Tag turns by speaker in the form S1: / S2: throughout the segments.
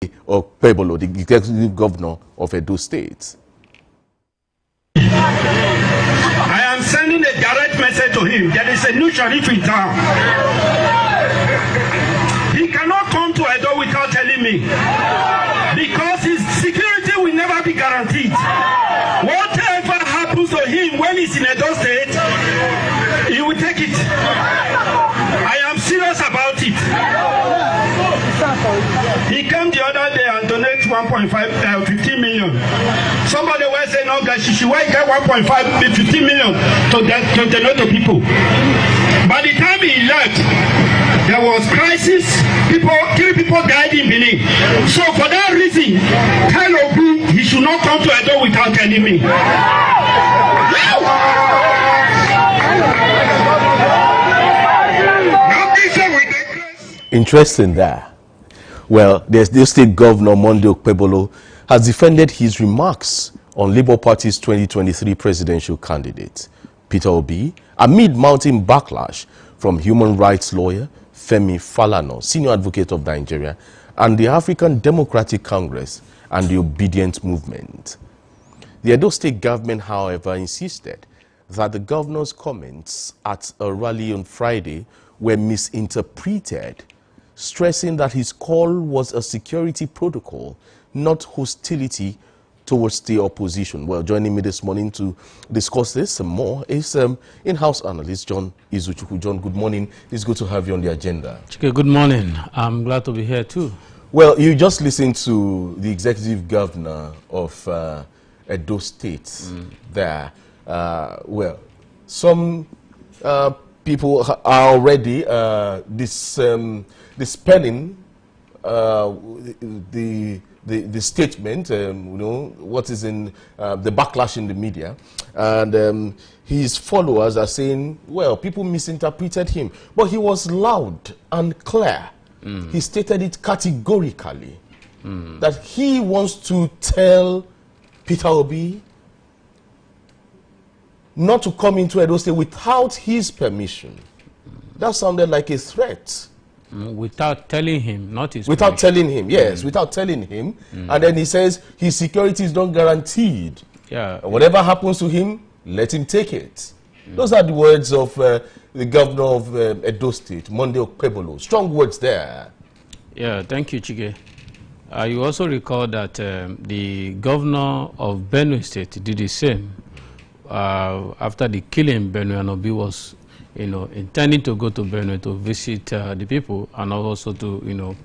S1: Okpebholo, the executive governor of Edo State.
S2: I am sending a direct message to him. There is a new sheriff in town. He cannot come to Edo without telling me, because his security will never be guaranteed. Whatever happens to him when he's in Edo State, he will take it. I am serious about it. He came the other day and donated 15 million. Somebody was saying, no, guys, she should get 15 million to donate to people. By the time he left, there was crisis. 3 people died in Benin. So for that reason, tell Obi he should not come to Edo without telling me.
S1: Interesting there. Well, the Edo State Governor Monday Okpebholo has defended his remarks on Labour Party's 2023 presidential candidate, Peter Obi, amid mounting backlash from human rights lawyer Femi Falana, senior advocate of Nigeria, and the African Democratic Congress and the Obedient Movement. The Edo State government, however, insisted that the governor's comments at a rally on Friday were misinterpreted, stressing that his call was a security protocol, not hostility towards the opposition. Well, joining me this morning to discuss this and more is in-house analyst John Izuchukwu. John, good morning. It's good to have you on the agenda.
S3: Chike, good morning. I'm glad to be here too.
S1: Well, you just listened to the executive governor of Edo State there. Well, some people are already dispelling the statement, you know, what is in the backlash in the media. And his followers are saying, well, people misinterpreted him. But he was loud and clear. He stated it categorically that he wants to tell Peter Obi not to come into Edo State without his permission. That sounded like a threat.
S3: Without telling him, not his
S1: Without
S3: permission.
S1: telling him, yes, without telling him. And then he says his security is not guaranteed.
S3: Yeah.
S1: Whatever happens to him, let him take it. Those are the words of the governor of Edo State, Monday Okpebholo. Strong words there.
S3: Yeah, thank you, Chike. You also recall that the governor of Benue State did the same after the killing. Benue and Obi was, intending to go to Benue to visit the people and also to,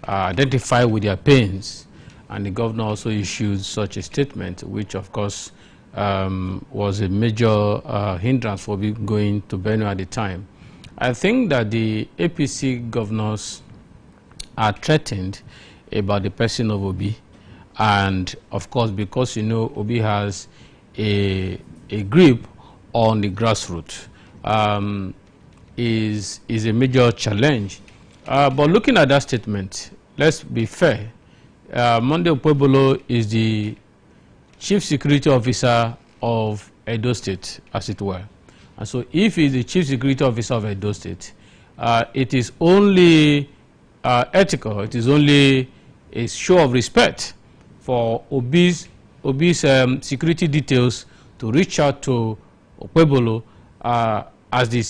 S3: identify with their pains. And the governor also issued such a statement, which of course was a major hindrance for going to Benue at the time. I think that the APC governors are threatened about the person of Obi, and of course because Obi has a grip on the grassroots. Is a major challenge. But looking at that statement, let's be fair. Monday Okpebholo is the Chief Security Officer of Edo State, as it were. And so if he's the Chief Security Officer of Edo State, it is only ethical, it is only a show of respect for Obi's security details to reach out to Okpebholo as the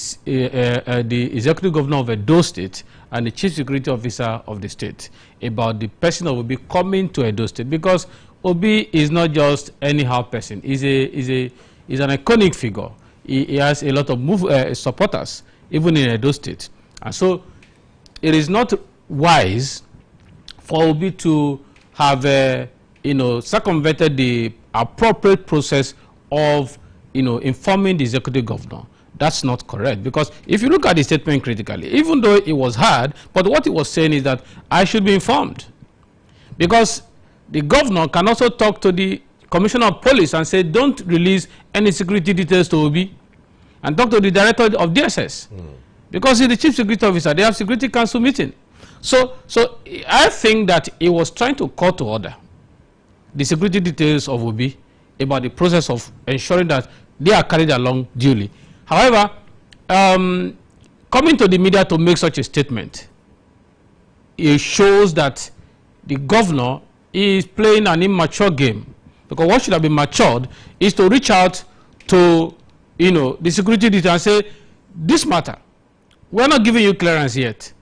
S3: executive governor of Edo State and the chief security officer of the state about the person of Obi coming to Edo State, because Obi is not just anyhow person. He's an iconic figure. He has a lot of supporters even in Edo State, and so it is not wise for Obi to have circumvented the appropriate process of informing the executive governor. That's not correct, because if you look at the statement critically, even though it was hard, but what he was saying is that I should be informed, because the governor can also talk to the commissioner of police and say don't release any security details to Obi, and talk to the director of DSS, because he's the chief security officer. They have security council meeting. So I think that he was trying to call to order the security details of Obi about the process of ensuring that they are carried along duly. However, coming to the media to make such a statement, it shows that the governor is playing an immature game. Because what should have been matured is to reach out to, you know, the security detail and say, this matter, we're not giving you clearance yet.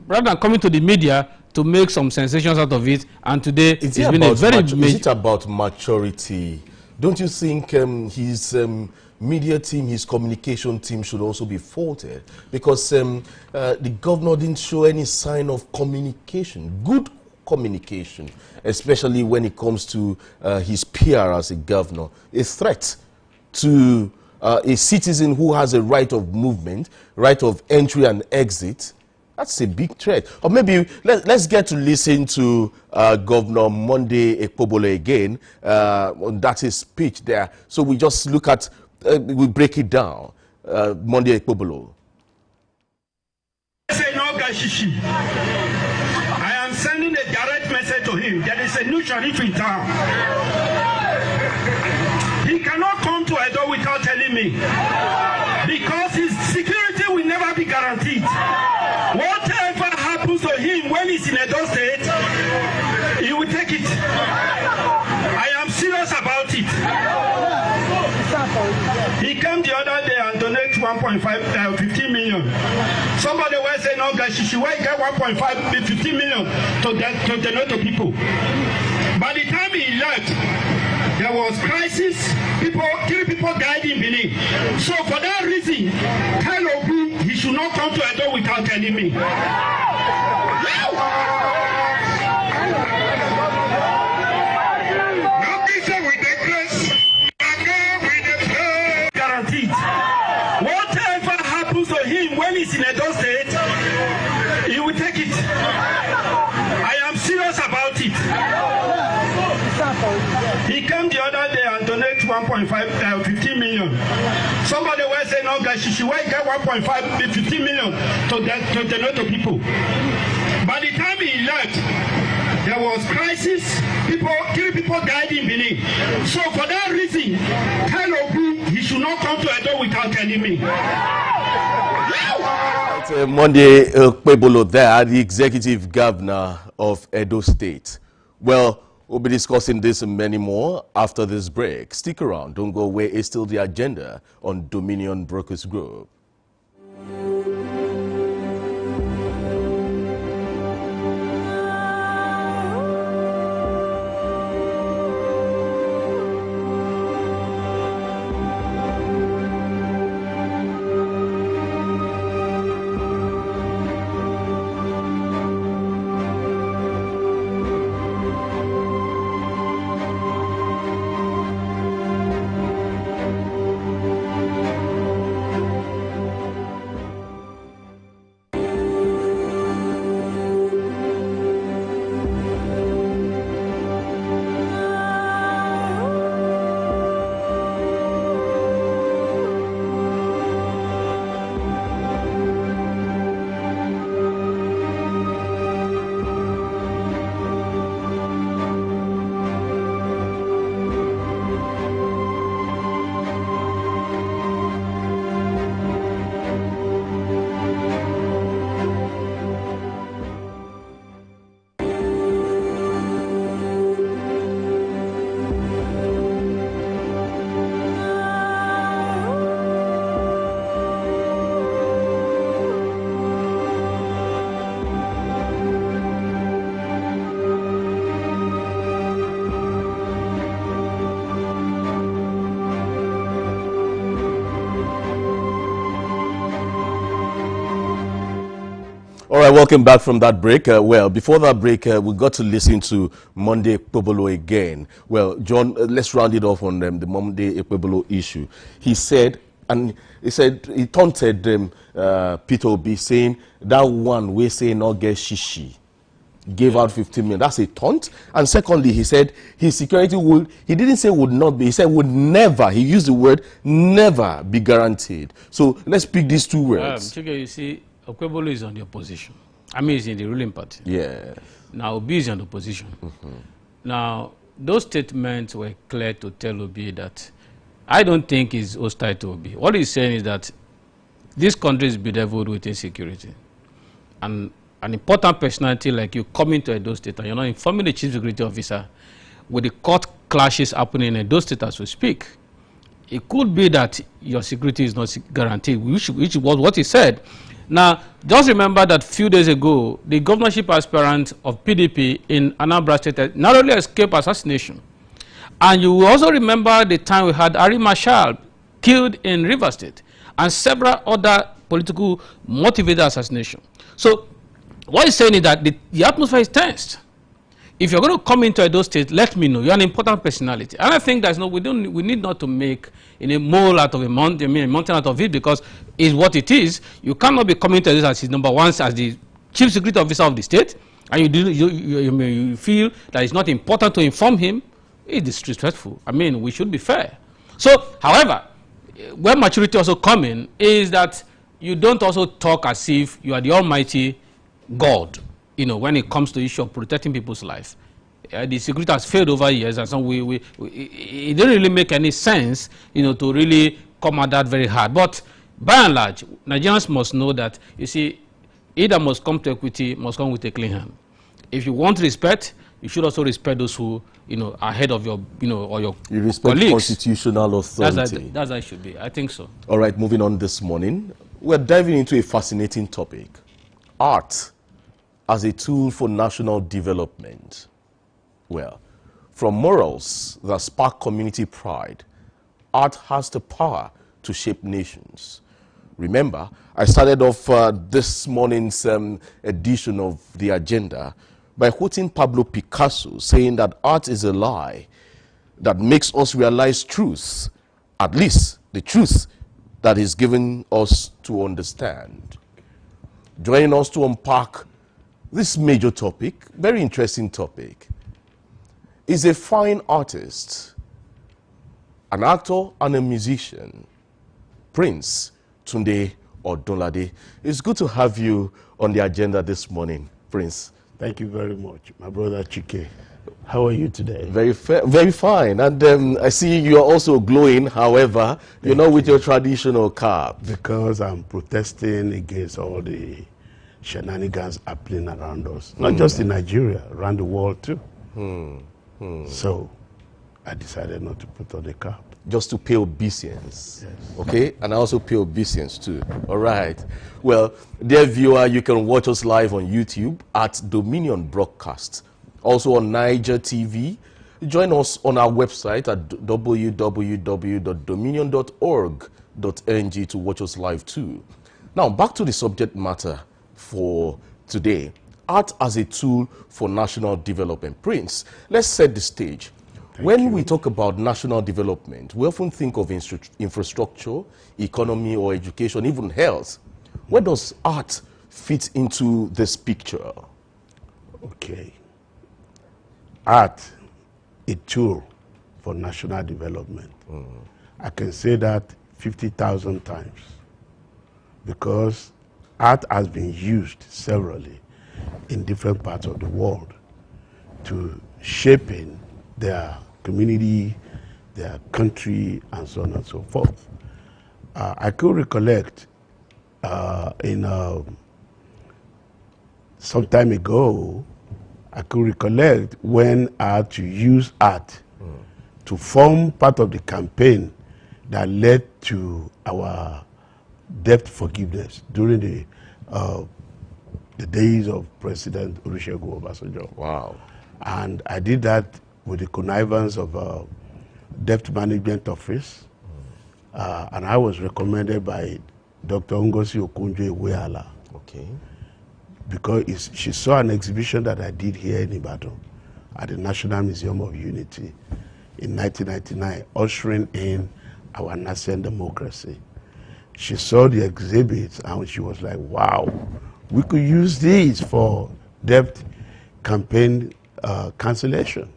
S3: Rather than coming to the media to make some sensations out of it, and today it's been a very
S1: major. Is it about maturity? Don't you think his media team, his communication team should also be faulted? Because the governor didn't show any sign of communication, good communication, especially when it comes to his PR as a governor. A threat to a citizen who has a right of movement, right of entry and exit. That's a big threat. Or maybe let's get to listen to Governor Monday Ekpebolo again. That's his speech there. So we just look at, we break it down. Monday Ekpebolo.
S2: I am sending a direct message to him. There is a new sheriff in town. He cannot come to Edo without telling me, because his security will never be guaranteed. Whatever happens to him when he's in Edo State, he will take it. I am serious about it. He came the other day and donated 15 million. Somebody was saying, no, guys, she will get 15 million to donate to people. By the time he left, there was crisis. 3 people died in Benin. So for that reason, tell Obi he should not come to Edo without telling me. Guaranteed. Whatever happens to him when he's in Edo State, he will take it. I am serious about it. He came the other day and donated 15 million. Somebody was saying, no, guys, she will get 15 million to donate to people. By the time he left, there was crisis. 3 people died in Benin. So for that reason, tell Obi he should not come to Edo without telling me.
S1: Monday Ekpebolo there, the executive governor of Edo State. Well, we'll be discussing this and many more after this break. Stick around, don't go away. It's still the agenda on Dominion Brokers Group. All right, welcome back from that break. Well, before that break, we got to listen to Monday Ekpebolo again. Well, John, let's round it off on the Monday Ekpebolo issue. He said, he taunted Peter Obi, saying that one we say not get shishi, gave out 15 million. That's a taunt. And secondly, he said his security would, he didn't say would not be, he said would never, he used the word never be guaranteed. So let's pick these two words.
S3: Chike, you see, Ekpebolo is on the opposition. I mean, he's in the ruling party.
S1: Yeah.
S3: Now, Obi is on the opposition. Now, those statements were clear to tell Obi that I don't think he's hostile to Obi. What he's saying is that this country is bedeviled with insecurity. And an important personality like you coming to Edo State and you're not informing the chief security officer with the court clashes happening in Edo State as we speak, it could be that your security is not guaranteed, which was what he said. Now, just remember that a few days ago, the governorship aspirant of PDP in Anambra State narrowly escaped assassination. And you will also remember the time we had Ari Marshall killed in Rivers State and several other political motivated assassination. So what he's saying is that the atmosphere is tensed. If you're going to come into Edo State, let me know. You're an important personality. And I think there's no, we need not to make a mole out of a mountain, a mountain out of it, because it's what it is. You cannot be coming to this as his number one, as the chief security officer of the state, and you feel that it's not important to inform him. It's disrespectful. I mean, we should be fair. So, however, where maturity also comes in is that you don't also talk as if you are the almighty God, you know, when it comes to the issue of protecting people's life. The security has failed over years, and so it didn't really make any sense, you know, to really come at that very hard. But by and large, Nigerians must know that, you see, either must come to equity, must come with a clean hand. If you want respect, you should also respect those who, you know, are ahead of your, you know, or your
S1: you respect
S3: colleagues.
S1: Constitutional authority.
S3: That's how it should be. I think so.
S1: All right, moving on this morning, we're diving into a fascinating topic: art as a tool for national development. Well, from morals that spark community pride, art has the power to shape nations. Remember, I started off this morning's edition of The Agenda by quoting Pablo Picasso, saying that art is a lie that makes us realize truth, at least the truth that is given us to understand. Joining us to unpack this major topic, very interesting topic, is a fine artist, an actor and a musician, Prince Tunde Odunlade. It's good to have you on The Agenda this morning, Prince.
S4: Thank you very much, my brother Chike. How are you today?
S1: Very fine. And I see you are also glowing, however, you're not with your traditional cap.
S4: Because I'm protesting against all the shenanigans happening around us. Not just in Nigeria, around the world too. So I decided not to put on the cap.
S1: Just to pay obeisance.
S4: Yes.
S1: Okay? And I also pay obeisance too. All right. Well, dear viewer, you can watch us live on YouTube at Dominion Broadcast. Also on Niger TV. Join us on our website at www.dominion.org.ng to watch us live too. Now, back to the subject matter for today. Art as a tool for national development. Prince, let's set the stage. When we talk about national development, we often think of infrastructure, economy, or education, even health. Where does art fit into this picture?
S4: Okay. Art, a tool for national development. I can say that 50,000 times because art has been used severally in different parts of the world to shaping their community, their country, and so on and so forth. I could recollect some time ago, I could recollect when I had to use art to form part of the campaign that led to our debt forgiveness during the days of President Olusegun Obasanjo.
S1: Wow.
S4: And I did that with the connivance of Debt Management Office. And I was recommended by Dr. Ngozi Okonjo-Iweala.
S1: Okay.
S4: Because she saw an exhibition that I did here in Ibadan at the National Museum of Unity in 1999, ushering in our nascent democracy. She saw the exhibits and she was like, wow, we could use these for debt campaign cancellation.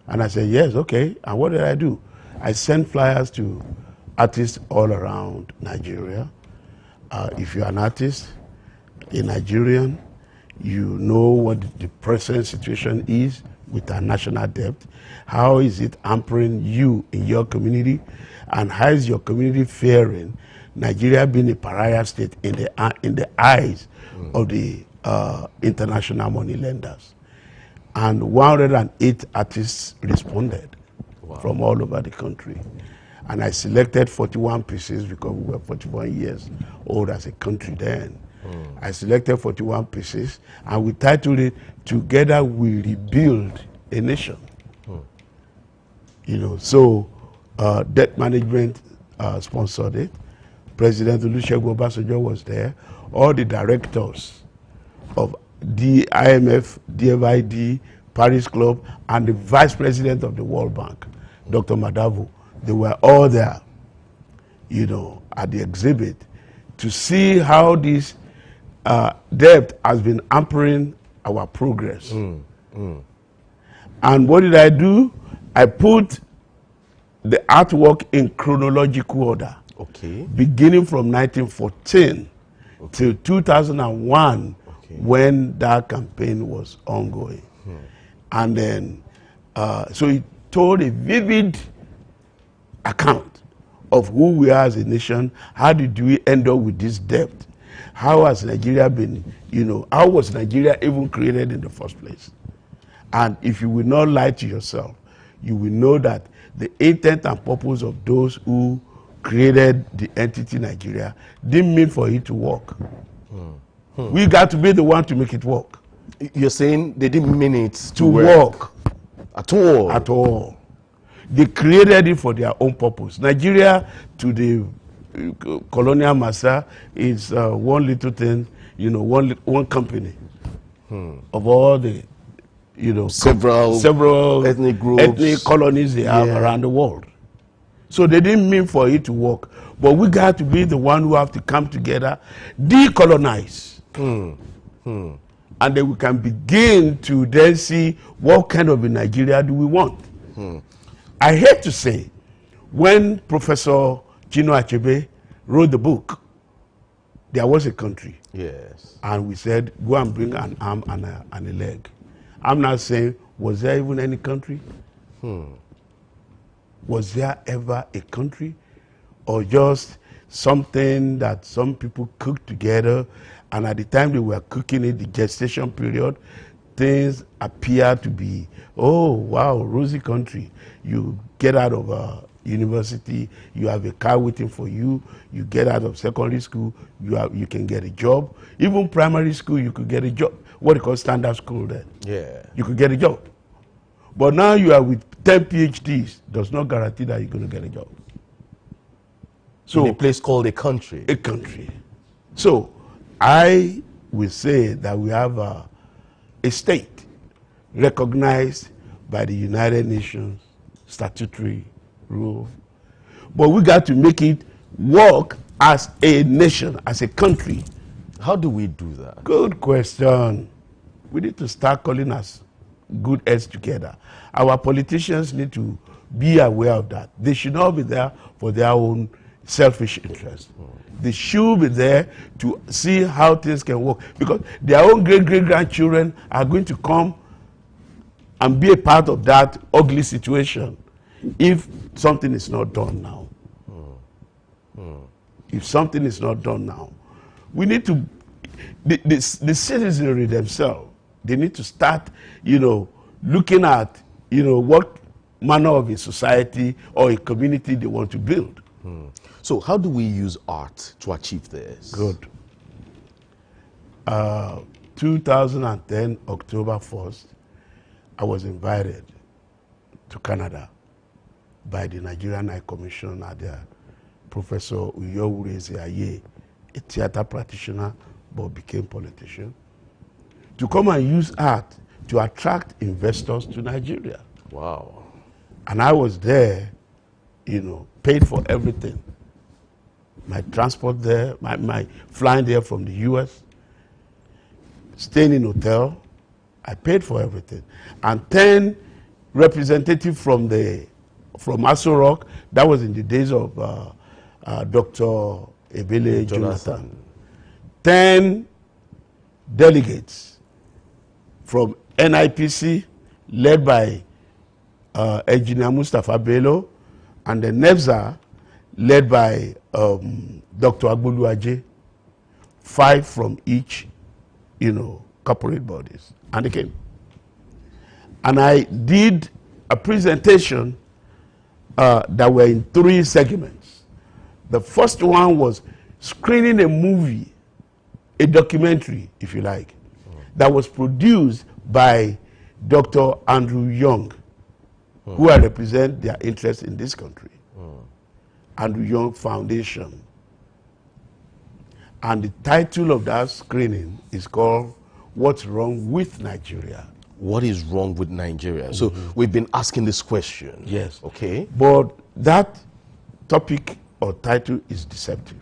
S4: And I said, yes, okay. And what did I do? I sent flyers to artists all around Nigeria. If you're an artist, a Nigerian, you know what the present situation is with our national debt. How is it hampering you in your community? And how is your community faring? Nigeria being a pariah state in the eyes of the international money lenders. And 108 artists responded from all over the country. And I selected 41 pieces because we were 41 years old as a country then. I selected 41 pieces and we titled it Together We Rebuild a Nation. You know, so debt management sponsored it. President Olusegun Obasanjo was there. All the directors of the IMF, DFID, Paris Club, and the vice president of the World Bank, Dr. Madavo, they were all there, you know, at the exhibit to see how this debt has been hampering our progress. And what did I do? I put the artwork in chronological order.
S1: Okay.
S4: Beginning from 1914 till 2001, when that campaign was ongoing. And then, so it told a vivid account of who we are as a nation. How did we end up with this debt? How has Nigeria been, you know, how was Nigeria even created in the first place? And if you will not lie to yourself, you will know that the intent and purpose of those who created the entity Nigeria didn't mean for it to work. We got to be the one to make it work.
S1: You're saying they didn't mean it
S4: To work.
S1: at all?
S4: At all. They created it for their own purpose. Nigeria, to the colonial master, is one little thing, you know, one company of all the, you know, several
S1: ethnic groups,
S4: ethnic colonies they have around the world. So they didn't mean for it to work. But we got to be the one who have to come together, decolonize. And then we can begin to then see what kind of a Nigeria do we want. I hate to say, when Professor Chinua Achebe wrote the book, there was a country.
S1: Yes.
S4: And we said, go and bring an arm and a leg. I'm not saying, was there even any country? Was there ever a country? Or just something that some people cooked together, and at the time they were cooking it, the gestation period, things appear to be, oh, wow, rosy country. You get out of university, you have a car waiting for you, you get out of secondary school, you can get a job. Even primary school, you could get a job. What they call standard school then.
S1: Yeah.
S4: You could get a job. But now you are with 10 PhDs, does not guarantee that you're going to get a job. So
S1: in a place called a country.
S4: A country. So I will say that we have a state recognized by the United Nations statutory rule. But we got to make it work as a nation, as a country.
S1: How do we do that?
S4: Good question. We need to start calling us good heads together. Our politicians need to be aware of that. They should not be there for their own selfish interest. They should be there to see how things can work, because their own great-great-grandchildren are going to come and be a part of that ugly situation if something is not done now. If something is not done now, we need to, the citizenry themselves, they need to start, you know, looking at, you know, what manner of a society or a community they want to build.
S1: So how do we use art to achieve this?
S4: Good. 2010, October 1st, I was invited to Canada by the Nigerian High Commission at their Professor Uyowureze Aye, a theater practitioner but became politician, to come and use art to attract investors to Nigeria.
S1: Wow.
S4: And I was there, you know, paid for everything. My transport there, my flying there from the US, staying in hotel, I paid for everything. And 10 representatives from Aso Rock, that was in the days of Dr. Ebele Jonathan. 10 delegates from NIPC, led by Engineer Mustafa Bello, and the NEFZA, led by Dr. Agboluaje, 5 from each corporate bodies. And they came. And I did a presentation that were in 3 segments. The first one was screening a movie, a documentary, if you like, that was produced by Dr. Andrew Young, who I represent their interest in this country. Andrew Young Foundation. And the title of that screening is called What's Wrong with Nigeria?
S1: What is wrong with Nigeria? So we've been asking this question.
S4: Yes.
S1: Okay.
S4: But that topic or title is deceptive.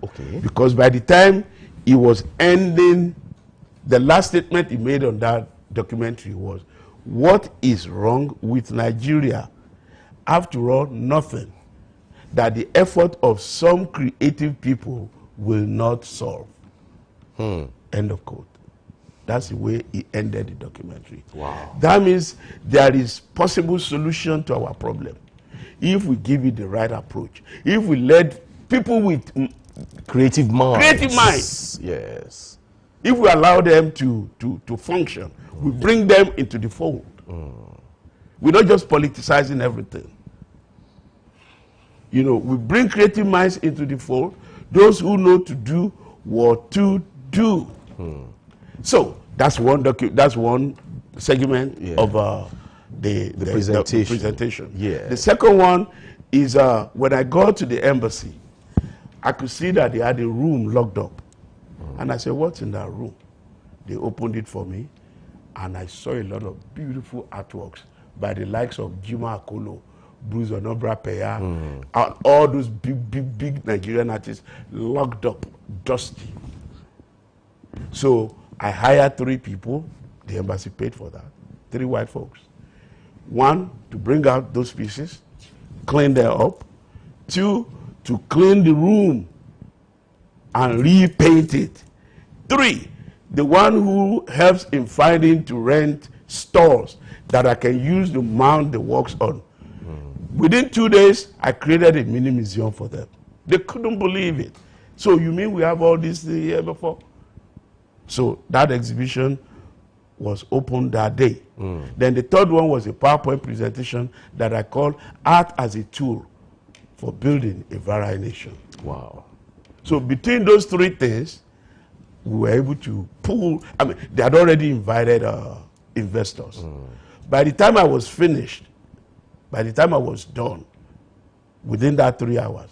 S1: Okay.
S4: Because by the time he was ending, the last statement he made on that documentary was, what is wrong with Nigeria? After all, nothing that the effort of some creative people will not solve. End of quote. That's the way he ended the documentary.
S1: Wow.
S4: That means there is possible solution to our problem if we give it the right approach. If we let people with
S1: Creative minds. Yes.
S4: if we allow them to function, we bring them into the fold. We're not just politicizing everything. We bring creative minds into the fold, those who know to do what to do. So that's one segment of the presentation.
S1: Yeah.
S4: The second one is when I got to the embassy, I could see that they had a room locked up. And I said, what's in that room? They opened it for me, and I saw a lot of beautiful artworks by the likes of Jima Akolo, Bruce Onobra Peya, and all those big Nigerian artists locked up, dusty. So I hired 3 people. The embassy paid for that. 3 white folks. 1, to bring out those pieces, clean them up. 2, to clean the room and repaint it. 3, the one who helps in finding to rent stores that I can use to mount the works on. Within 2 days, I created a mini museum for them. They couldn't believe it. So you mean we have all this here before? So that exhibition was opened that day. Then the third one was a PowerPoint presentation that I called Art as a Tool for Building a Virile Nation.
S1: Wow.
S4: So between those 3 things, we were able to pull, they had already invited investors. By the time I was finished, by the time I was done, within that 3 hours,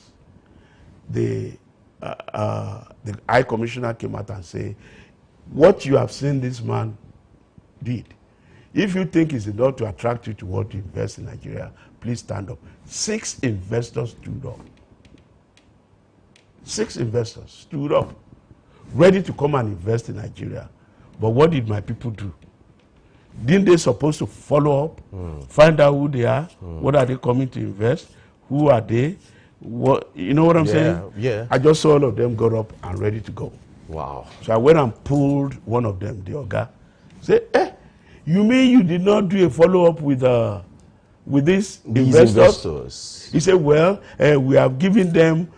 S4: the High Commissioner came out and said, what you have seen this man did, if you think it's enough to attract you to want to invest in Nigeria, please stand up. 6 investors stood up. 6 investors stood up, ready to come and invest in Nigeria. But what did my people do? Didn't they supposed to follow up, find out who they are, what are they coming to invest, who are they, what, you know what I'm saying?
S1: Yeah.
S4: I just saw all of them got up and ready to go.
S1: Wow.
S4: So I went and pulled one of them, the Oga, say, you mean you did not do a follow-up with these investors? He said, well, we have given them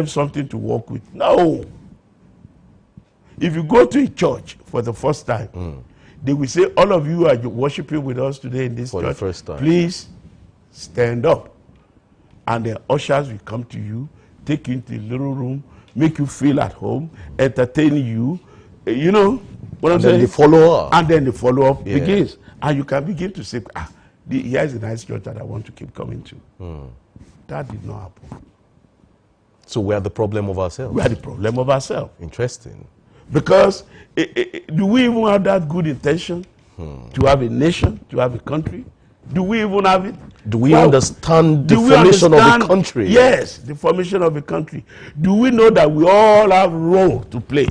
S4: something to work with. No. If you go to a church for the first time, they will say, all of you are worshiping with us today in this
S1: for
S4: church.
S1: The first time.
S4: Please stand up. And the ushers will come to you, take you into a little room, make you feel at home, entertain you. You know what I'm saying?
S1: And then the follow-up.
S4: And then the follow-up begins. And you can begin to say, here's a nice church that I want to keep coming to. That did not happen.
S1: So we are the problem of ourselves.
S4: We are the problem of ourselves.
S1: Interesting.
S4: Because do we even have that good intention to have a nation, to have a country? Do we even have it?
S1: Do we understand the formation of the country?
S4: Yes, the formation of a country. Do we know that we all have a role to play?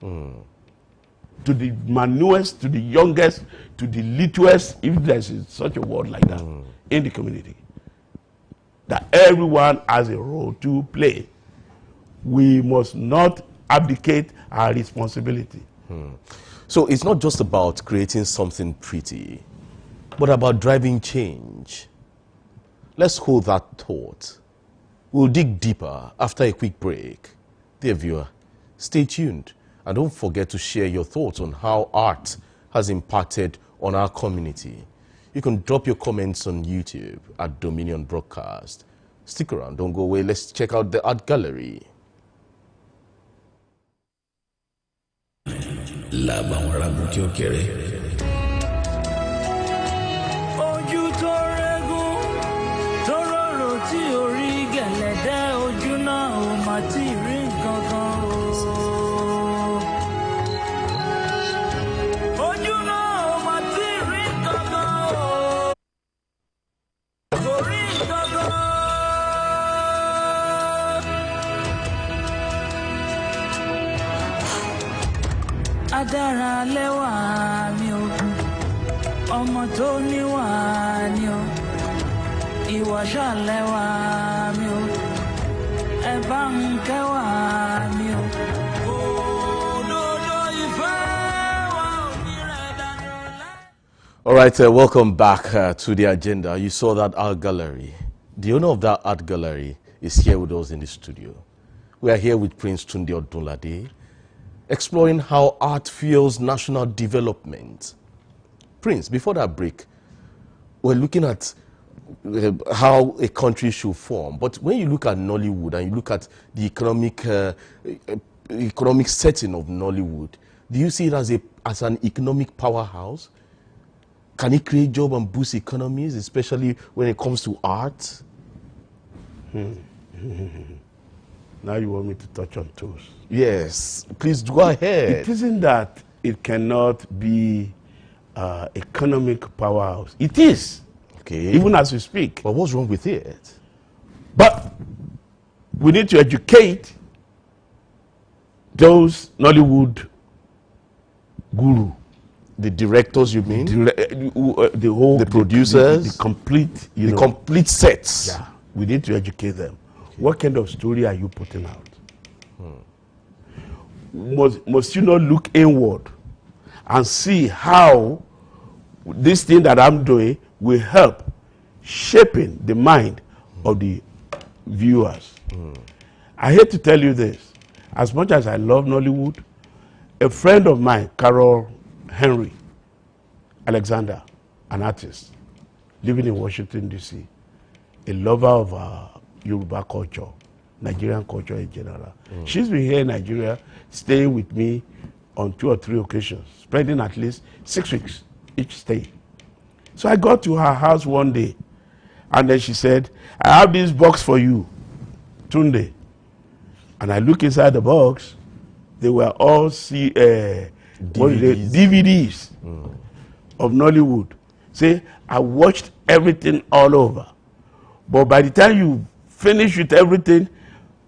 S4: To the manliest, to the youngest, to the littlest, if there's such a word like that, in the community. That everyone has a role to play. We must not abdicate our responsibility.
S1: So it's not just about creating something pretty, but about driving change. Let's hold that thought. We'll dig deeper after a quick break. Dear viewer, stay tuned And don't forget to share your thoughts on how art has impacted on our community. You can drop your comments on YouTube at Dominion Broadcast. Stick around, don't go away. Let's check out the art gallery.
S5: Ojú tó rẹ́gùn tó rọrò tí orí gẹ̀lẹ́dẹ́ ojú náà ò mà tí ì rí nǹkan kan o. Ojú náà ò mà tí ì rí nǹkan kan o. Kò rí nǹkan kan. Adára lẹ́wà mi ò ọmọ tó níwà ni o ìwà ṣàlẹ́wà mi o ẹ bá ń kẹ́wà mi o. Òdodo ìfẹ́ wa ò ní rẹ̀ dànù lẹ́.
S1: All right, welcome back to the agenda. You saw that art gallery. The owner of that art gallery is here with us in the studio. We are here with Prince Tunde Odunlade, exploring how art fuels national development. Prince, before that break, we're looking at how a country should form. But when you look at Nollywood and you look at the economic setting of Nollywood, do you see it as an economic powerhouse? Can it create jobs and boost economies, especially when it comes to art?
S4: Now you want me to touch on toes.
S1: Yes, please go ahead.
S4: It isn't that it cannot be economic powerhouse. It is,
S1: Okay.
S4: even as we speak.
S1: But what's wrong with it?
S4: But we need to educate those Nollywood guru,
S1: The directors, you mean?
S4: the whole,
S1: The producers?
S4: the complete,
S1: The complete sets.
S4: yeah. We need to educate them. What kind of story are you putting out? Must you not look inward and see how this thing that I'm doing will help shaping the mind of the viewers? I hate to tell you this. As much as I love Nollywood, a friend of mine, Carol Henry Alexander, an artist living in Washington, D.C., a lover of Yoruba culture, Nigerian culture in general. She's been here in Nigeria, staying with me on 2 or 3 occasions, spending at least 6 weeks each stay. So I got to her house one day, and then she said, I have this box for you, Tunde. And I look inside the box, they were all DVDs of Nollywood. Say, I watched everything all over. But by the time you finish with everything,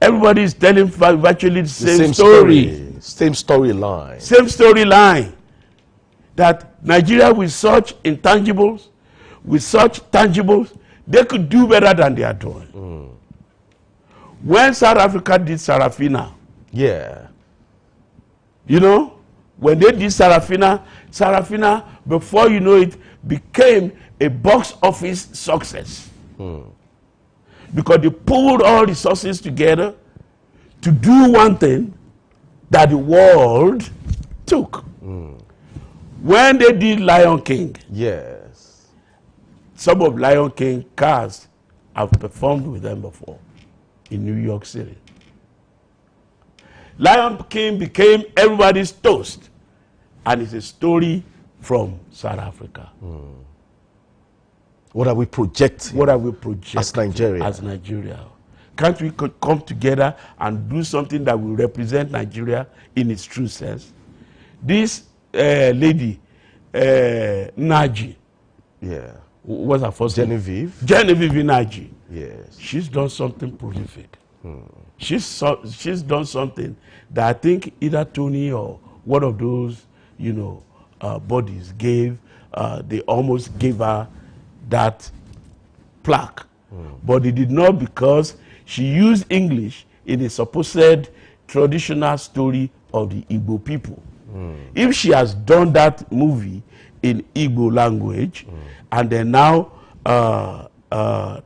S4: everybody is telling virtually the same story.
S1: Same storyline.
S4: Same storyline. That Nigeria with such intangibles, with such tangibles, they could do better than they are doing. When South Africa did Sarafina,
S1: Yeah.
S4: you know, when they did Sarafina, before you know it, became a box office success. Because they pulled all resources together to do one thing that the world took. When they did Lion King,
S1: Yes.
S4: some of Lion King cast have performed with them before in New York City. Lion King became everybody's toast, and it's a story from South Africa.
S1: What are we projecting?
S4: What are we projecting
S1: As Nigeria.
S4: As Nigeria. Can't we come together and do something that will represent Nigeria in its true sense? This lady, Naji,
S1: Yeah.
S4: what's her first name?
S1: Genevieve.
S4: Naji.
S1: Yes.
S4: She's done something prolific. She's done something that I think either Tony or one of those, bodies gave, they almost gave her that plaque. But they did not, because she used English in a supposed traditional story of the Igbo people. If she has done that movie in Igbo language and then now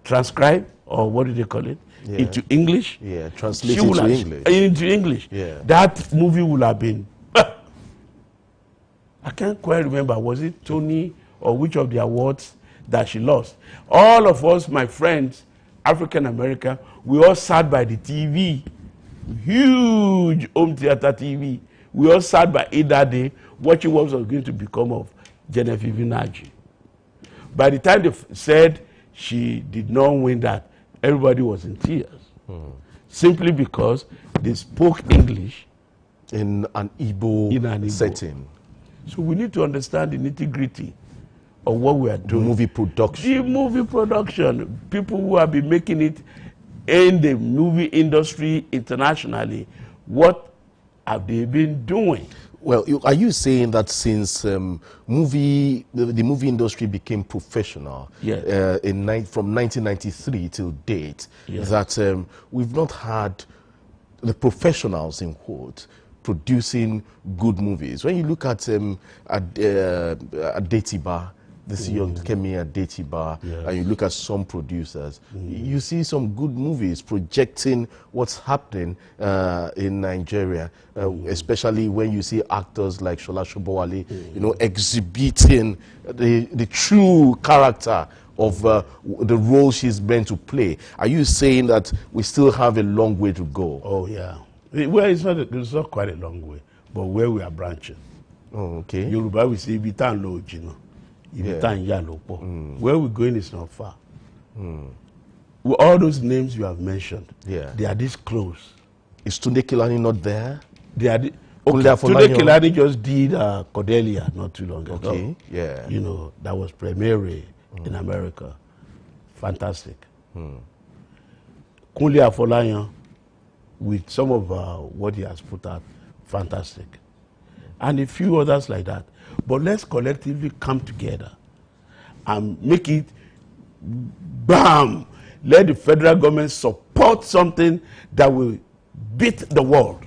S4: transcribe, or what do they call it, into English,
S1: Yeah, translate
S4: she will
S1: into
S4: have-
S1: English.
S4: into English.
S1: Yeah.
S4: That movie would have been I can't quite remember. Was it Tony or which of the awards that she lost? All of us, my friends, African American, we all sat by the TV, huge home theater TV. We all sat by it that day, watching what was going to become of Genevieve Nnaji. By the time they said she did not win that, everybody was in tears. Simply because they spoke English
S1: in an Igbo setting.
S4: So we need to understand the nitty-gritty of what we are doing.
S1: Movie production.
S4: The movie production, people who have been making it in the movie industry internationally, what have they been doing?
S1: Well, are you saying that since the movie industry became professional
S4: Yes.
S1: From 1993 till date,
S4: Yes.
S1: that we've not had the professionals in quote producing good movies? When you look at Adetiba, this young Kemi Adetiba,
S4: Yes.
S1: and you look at some producers, you see some good movies projecting what's happening in Nigeria, especially when you see actors like Shola Sobowale, you know, exhibiting the true character of the role she's meant to play. Are you saying that we still have a long way to go?
S4: Oh, yeah. Well, it's not quite a long way, but where we are branching.
S1: Oh, okay.
S4: Yoruba, we say, Ibitan lo jino, Ibitan ya lo po. Where we're going is not far. Well, all those names you have mentioned, they are this close.
S1: Is Tunde Kilani not there?
S4: They are okay,
S1: Tunde
S4: Tunde Kilani just did Cordelia not too long ago.
S1: Okay, yeah.
S4: You know, that was premiere in America. Fantastic. Kunle Afolayan, with some of what he has put out, fantastic. And a few others like that. But let's collectively come together and make it, bam, let the federal government support something that will beat the world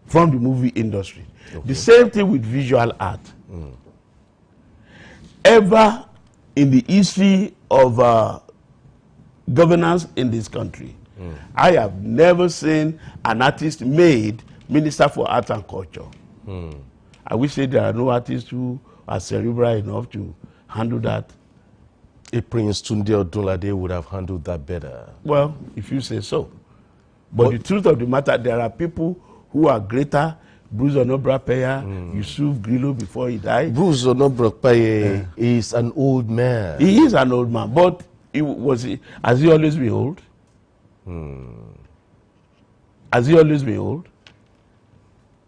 S4: from the movie industry. Okay. The same thing with visual art. Ever in the history of governance in this country, I have never seen an artist made Minister for Art and Culture. I wish there are no artists who are cerebral enough to handle that.
S1: A Prince Tunde Odunlade would have handled that better.
S4: Well, if you say so. But the truth of the matter, there are people who are greater. Bruce Onobrapeya, Yusuf Grillo before he died.
S1: Bruce Onobrapeya is an old man.
S4: He is an old man, but has he always been old? Has he always been old?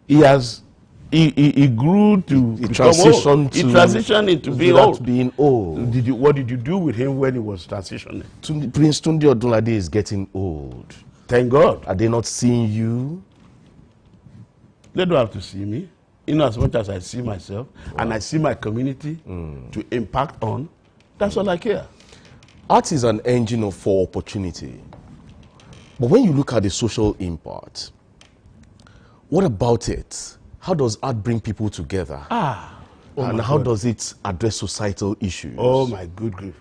S4: He grew to become old. He transitioned into being old. What did you do with him when he was transitioning?
S1: Prince Tunde Odunlade is getting old.
S4: Thank God.
S1: Are they not seeing you?
S4: They don't have to see me. In as much as I see myself and I see my community to impact on, that's all I care.
S1: Art is an engine for opportunity. But when you look at the social impact, what about it? How does art bring people together? And how does it address societal issues?
S4: Oh my good grief.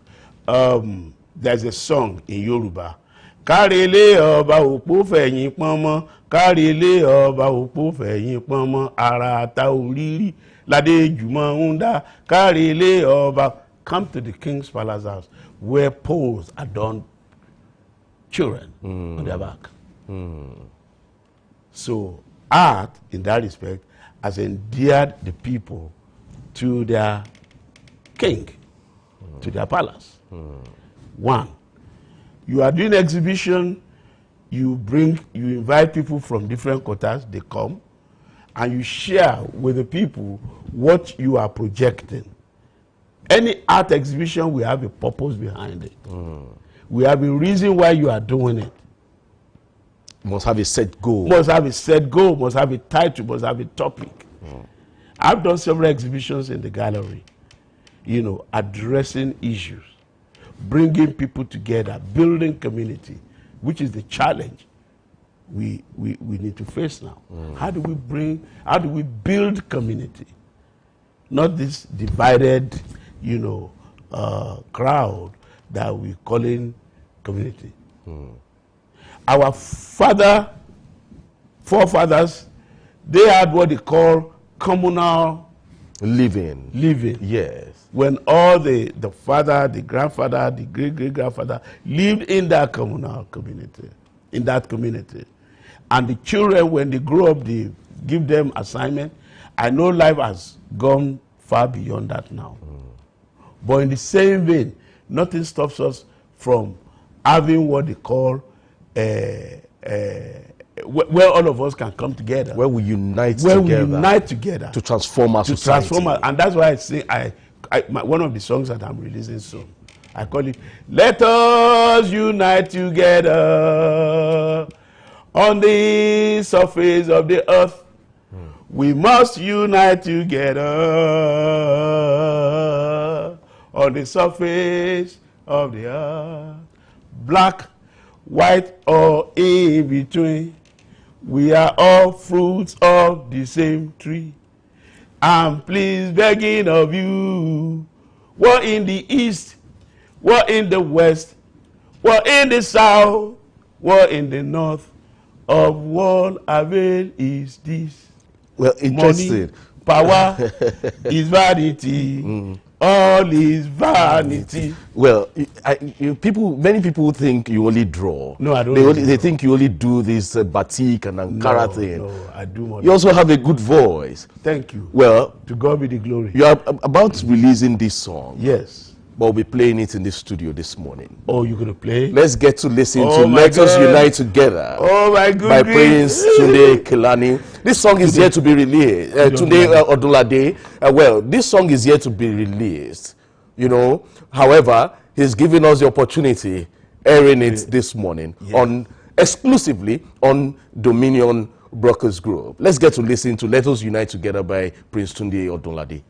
S4: There's a song in Yoruba. Kárelé ọba òpó fẹ̀yìn pọ́nmọ́, kárelé ọba òpó fẹ̀yìn pọ́nmọ́, ara ta orírí ládé jùmọ̀ ń dá, kárelé ọba. Come to the king's palace house where poles adorn children on their back. So art, in that respect, has endeared the people to their king, to their palace. One, you are doing exhibition, you invite people from different quarters, they come, and you share with the people what you are projecting. Any art exhibition will have a purpose behind it. We have a reason why you are doing it.
S1: Must have a set goal.
S4: Must have a set goal, must have a title, must have a topic. I've done several exhibitions in the gallery, you know, addressing issues, bringing people together, building community, which is the challenge we need to face now. How do we build community? Not this divided, you know, crowd that we calling community. Our forefathers, they had what they call communal
S1: living. Yes.
S4: When all the father, the grandfather, the great-great-grandfather lived in that communal community, And the children, when they grow up, they give them assignment. I know life has gone far beyond that now. But in the same vein, nothing stops us from having what they call where all of us can come together.
S1: Where we unite
S4: together.
S1: To transform our society.
S4: And that's why I say, one of the songs that I'm releasing soon, I call it, Let Us Unite Together on the surface of the earth. We must unite together on the surface of the earth. Black, white, or in between, we are all fruits of the same tree. I'm please begging of you, what in the east, what in the west, what in the south, what in the north, of what avail is this?
S1: Well, interesting.
S4: Money, power is vanity. All is vanity.
S1: Well, many people think you only draw.
S4: No, I don't.
S1: They think you only do this batik and Ankara thing.
S4: No, I do more.
S1: You also have a good voice.
S4: Thank you.
S1: Well,
S4: to God be the glory.
S1: You are about releasing this song.
S4: Yes.
S1: But we'll be playing it in the studio this morning.
S4: Oh, you're going to play?
S1: Let's get to listen to Let Us Unite Together.
S4: Oh, my goodness.
S1: By Prince Tunde Kelani. This song is yet to be released. Tunde Odunlade. Well, this song is yet to be released. You know, however, he's giving us the opportunity, airing it this morning, exclusively on Dominion Brokers Group. Let's get to listen to Let Us Unite Together by Prince Tunde Odunlade.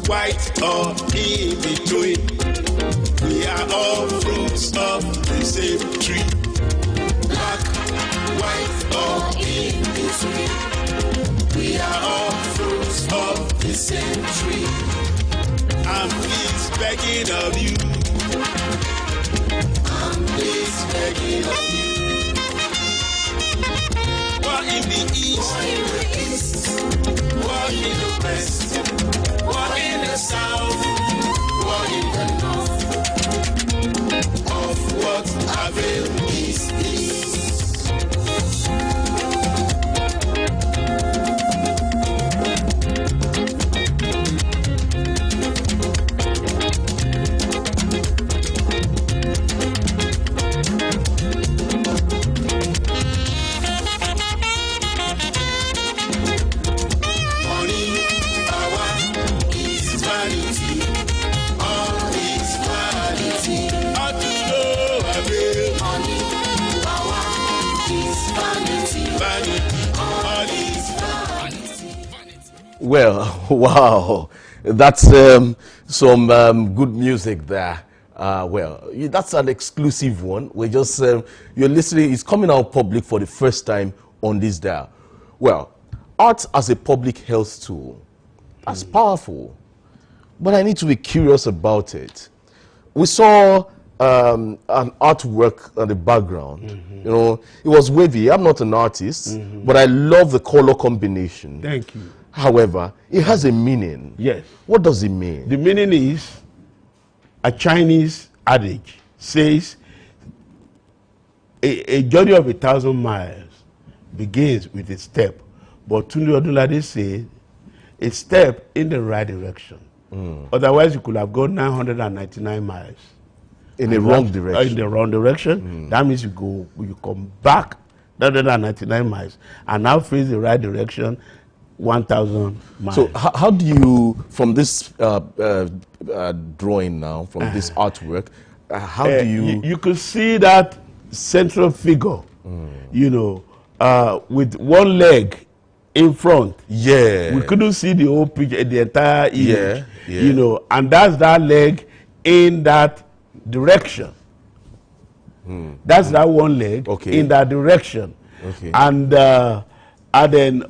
S6: White or in between, we are all fruits of the same tree. Black, white or in between, we are all fruits of the same tree. I'm please begging of you. I'm please begging of you. What in the east? What in the west? What in the south, what in the north, of what avail is this?
S1: Well, wow, that's some good music there. Well, that's an exclusive one. We're just, you're listening, it's coming out public for the first time on this dial. Well, art as a public health tool, that's powerful. But I need to be curious about it. We saw an artwork on the background. You know, it was wavy. I'm not an artist, but I love the color combination.
S4: Thank you.
S1: However, it has a meaning.
S4: Yes.
S1: What does it mean?
S4: The meaning is, a Chinese adage says, a journey of 1,000 miles begins with a step. But Tunde Odunlade said, a step in the right direction Otherwise, you could have gone 999 miles.
S1: In the wrong direction.
S4: In the wrong direction. That means you come back 999 miles and now face the right direction 1,000 miles.
S1: So how do you, from this drawing now, from this artwork, how do you...
S4: You could see that central figure, you know, with one leg in front.
S1: Yeah.
S4: We couldn't see the whole picture, the entire image.
S1: Yeah.
S4: You know, and that's that leg in that direction. That's that one leg in that direction.
S1: Okay.
S4: And then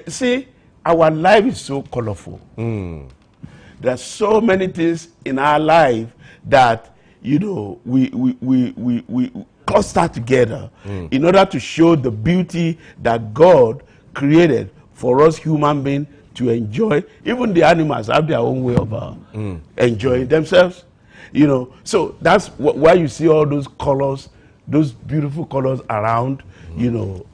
S4: see, our life is so colorful. There are so many things in our life that, you know, we cluster together in order to show the beauty that God created for us human beings to enjoy. Even the animals have their own way of enjoying themselves. You know, so that's why you see all those colors, those beautiful colors around. You know,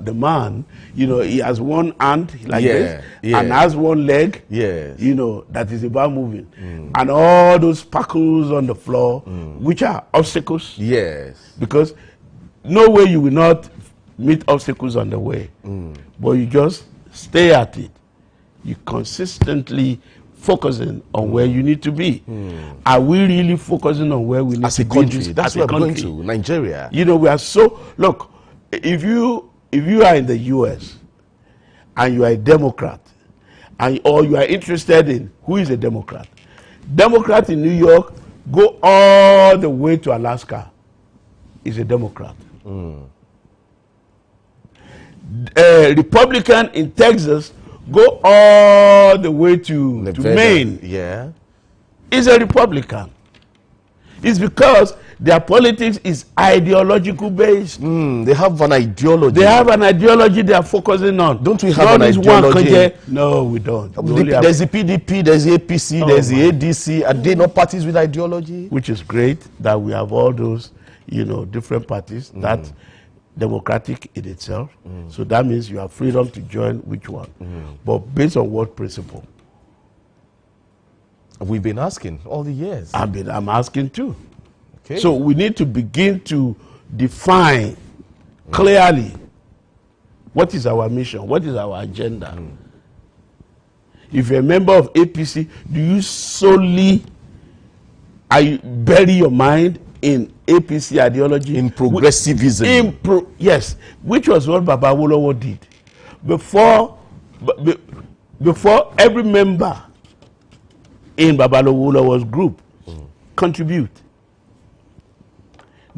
S4: the man, you know, he has one hand like this and has one leg, you know, that is about moving. And all those sparkles on the floor, which are obstacles. Yes. Because no way you will not meet obstacles on the way. But you just stay at it. You consistently focusing on where you need to be. Are we really focusing on where we need to be?
S1: As a country, that's where we're going to, Nigeria.
S4: You know, we are so, look, if you are in the US and you are a Democrat, or you are interested in who is a Democrat, Democrat in New York go all the way to Alaska is a Democrat. Republican in Texas go all the way to Maine.
S1: Yeah.
S4: Is a Republican. It's because their politics is ideological based.
S1: They have an ideology.
S4: They have an ideology they are focusing on.
S1: Don't we have an ideology?
S4: No, we don't.
S1: There's the PDP, there's the APC, there's the ADC. Are they not parties with ideology?
S4: Which is great that we have all those, you know, different parties. That's democratic in itself. So that means you have freedom to join which one. But based on what principle?
S1: We've been asking all the years.
S4: I'm asking too.
S1: Okay.
S4: So we need to begin to define clearly what is our mission, what is our agenda. If you're a member of APC, do you solely bury your mind in APC ideology?
S1: In progressivism.
S4: Yes, which was what Baba Awolowo did. Before every member in Baba Awolowo's group contribute.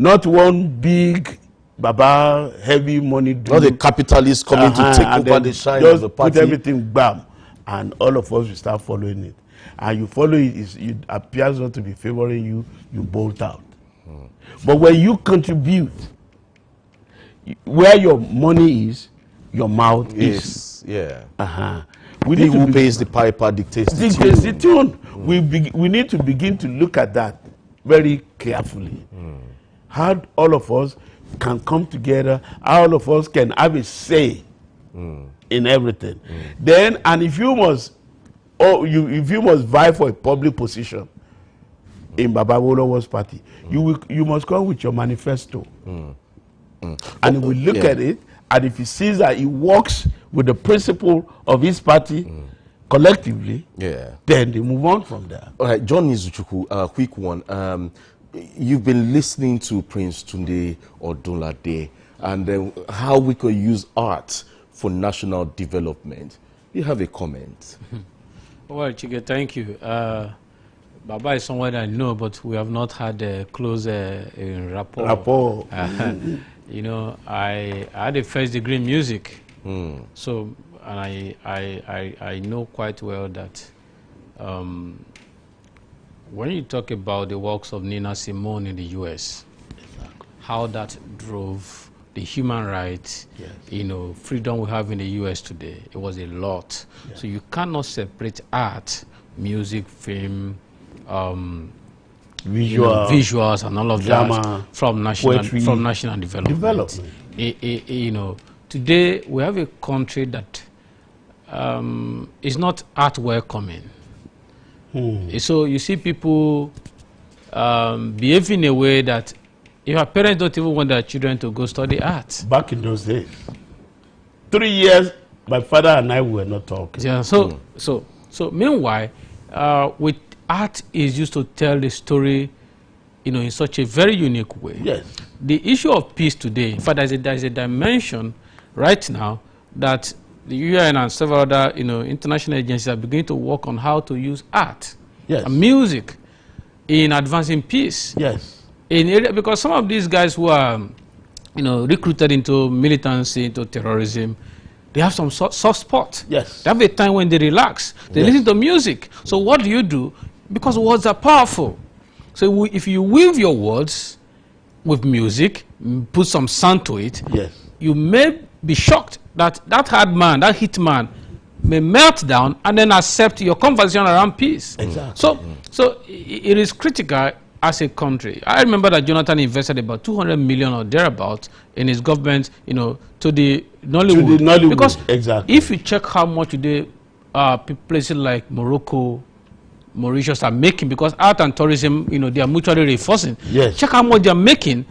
S4: Not one big Baba heavy money dude.
S1: Not the capitalists coming to take over the shine of the party.
S4: Put everything bam, and all of us will start following it. And you follow it, it appears not to be favoring you, you bolt out. But when you contribute, where your money is, your mouth is.
S1: Yeah.
S4: We
S1: He who pays the piper dictates the
S4: tune. We need to begin to look at that very carefully. How all of us can come together, how all of us can have a say in everything. Then, and if you must vie for a public position in Baba Awolowo's party, you must come with your manifesto. And we look at it, and if he sees that he works with the principle of his party collectively, then they move on from there.
S1: All right, John Izuchukwu, a quick one. You've been listening to Prince Tunde Odunlade and how we could use art for national development. You have a comment?
S3: Well, Chike, thank you. Baba is someone I know, but we have not had a close rapport. You know, I had a first degree in music, so and I know quite well that when you talk about the works of Nina Simone in the U.S., how that drove the human rights, you know, freedom we have in the U.S. today, it was a lot. So you cannot separate art, music, film, visuals and all of that from national development. You know, today we have a country that is not art welcoming. So you see people behaving in a way that your parents don't even want their children to go study art.
S4: Back in those days, 3 years, my father and I were not talking.
S3: Yeah. So meanwhile, with art is used to tell the story, in such a very unique way.
S4: Yes.
S3: The issue of peace today, in fact, there's a dimension right now that the UN and several other, international agencies are beginning to work on how to use art and music in advancing peace.
S4: Yes.
S3: Because some of these guys who are, recruited into militancy, into terrorism, they have some soft spot.
S4: Yes.
S3: They have a time when they relax. They listen to music. So what do you do? Because words are powerful. So if you weave your words with music, put some sound to it, you may be shocked that hard man, that hit man, may melt down and then accept your conversation around peace.
S4: Exactly.
S3: So it is critical as a country. I remember that Jonathan invested about 200 million or thereabouts in his government, to the Nollywood. Because if you check how much places like Morocco, Mauritius are making, because art and tourism, they are mutually reinforcing. Check how much they are making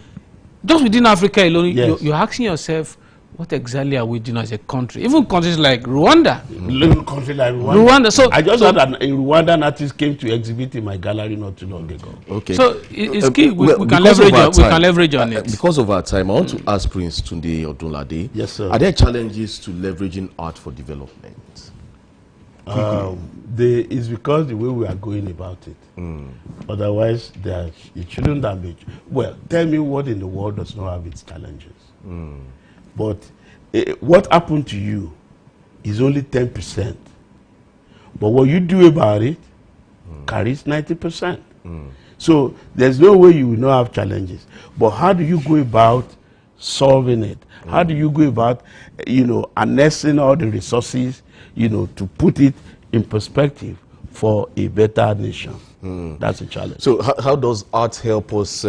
S3: just within Africa alone. You're asking yourself, what exactly are we doing as a country? Even countries like Rwanda.
S4: Little country like Rwanda.
S3: So
S4: I just heard that a Rwandan artist came to exhibit in my gallery not too long ago.
S1: Okay.
S3: So it's key. We can leverage on it.
S1: Because of our time, I want to ask Prince Tunde Odunlade.
S4: Yes, sir.
S1: Are there challenges to leveraging art for development?
S4: It's because the way we are going about it. Otherwise, it shouldn't have been. Well, tell me what in the world does not have its challenges. But what happened to you is only 10%. But what you do about it carries 90%. So there's no way you will not have challenges. But how do you go about solving it? How do you go about, harnessing all the resources, to put it in perspective for a better nation? That's a challenge.
S1: So how does art help us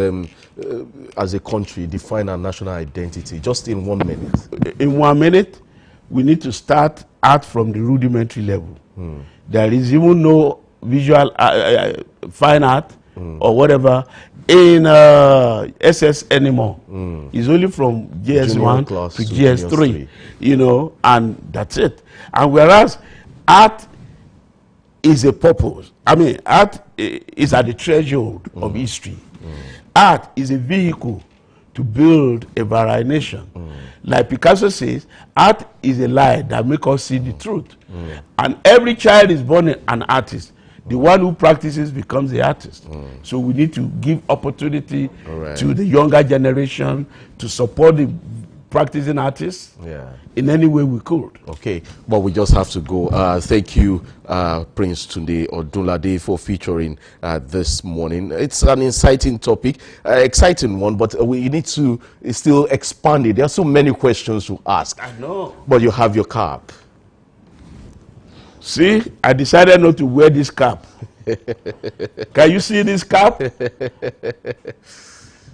S1: as a country define our national identity? Just in 1 minute.
S4: In 1 minute, we need to start art from the rudimentary level. There is even no visual fine art or whatever in SS anymore. It's only from GS1 to GS3, and that's it. And whereas art is a purpose. I mean, art is at the threshold of history. Art is a vehicle to build a varied nation. Like Picasso says, art is a light that makes us see the truth. And every child is born an artist. The one who practices becomes the artist. So we need to give opportunity to the younger generation to support the practicing artists in any way we could.
S1: Okay, but we just have to go. Thank you, Prince Tunde Odunlade, for featuring this morning. It's an exciting topic, exciting one, but we need to still expand it. There are so many questions to ask.
S4: I know.
S1: But you have your cap.
S4: See, I decided not to wear this cap. Can you see this cap?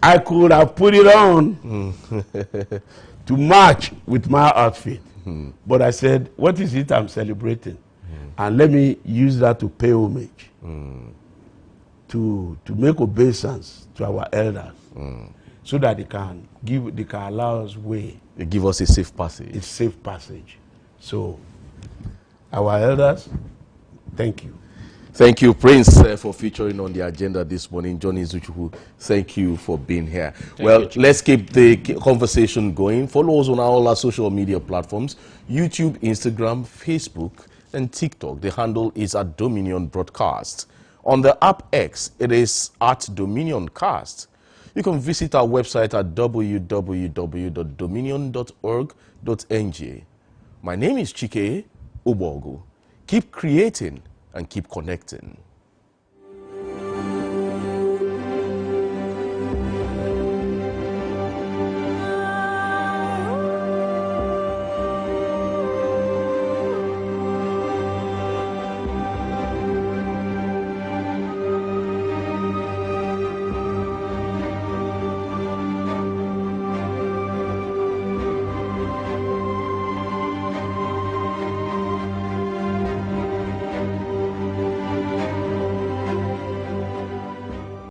S4: I could have put it on to match with my outfit. But I said, what is it I'm celebrating? And let me use that to pay homage, to make obeisance to our elders, so that they can allow us way.
S1: They give us a safe passage.
S4: A safe passage. So, our elders, thank you.
S1: Thank you, Prince, for featuring on the agenda this morning. Johnny Zuchuku, thank you for being here. Let's keep the conversation going. Follow us on all our social media platforms, YouTube, Instagram, Facebook, and TikTok. The handle is at Dominion Broadcast. On the app X, it is at Dominion Cast. You can visit our website at www.dominion.org.ng. My name is Chike Ubogu. Keep creating and keep connecting.